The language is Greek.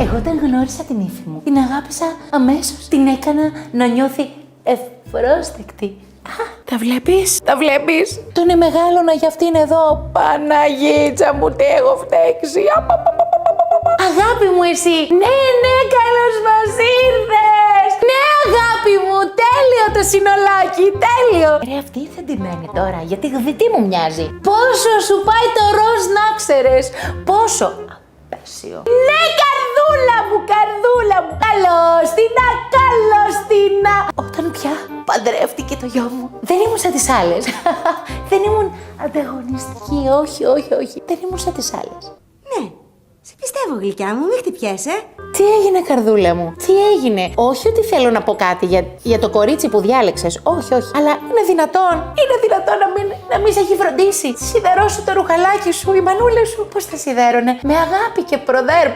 Εγώ όταν γνώρισα την ύφη μου, την αγάπησα αμέσως. Την έκανα να νιώθει ευπρόσδεκτη. Τα βλέπεις, τα βλέπεις. Τον είναι μεγάλωνα για αυτήν εδώ. Παναγίτσα μου, τι έχω φταίξει. Αγάπη μου εσύ. Ναι, ναι, καλώς μας ήρθες. Ναι, αγάπη μου, τέλειο το συνολάκι, τέλειο. Ρε, αυτή η θεντημένη τώρα, γιατί γδυτή μου μοιάζει. Πόσο σου πάει το ροζ να ξέρες. Πόσο. Απέσιο. Ναι, καρδούλα μου, καρδούλα μου. Καλώς τίνα, καλώς τίνα. Όταν πια παντρεύτηκε το γιο μου, δεν ήμουν σαν τις άλλες. Δεν ήμουν ανταγωνιστική, όχι, όχι, όχι. Δεν ήμουν σαν τις άλλες. Ναι, σε πιστεύω γλυκιά μου, μην χτυπιέσαι. Τι έγινε, καρδούλα μου, τι έγινε. Όχι ότι θέλω να πω κάτι για το κορίτσι που διάλεξες. Όχι, όχι. Αλλά είναι δυνατόν να μην σε έχει φροντίσει. Σιδερώσου το ρουχαλάκι σου, η μανούλα σου. Πώς θα σιδέρωνε. Με αγάπη και προδέρ.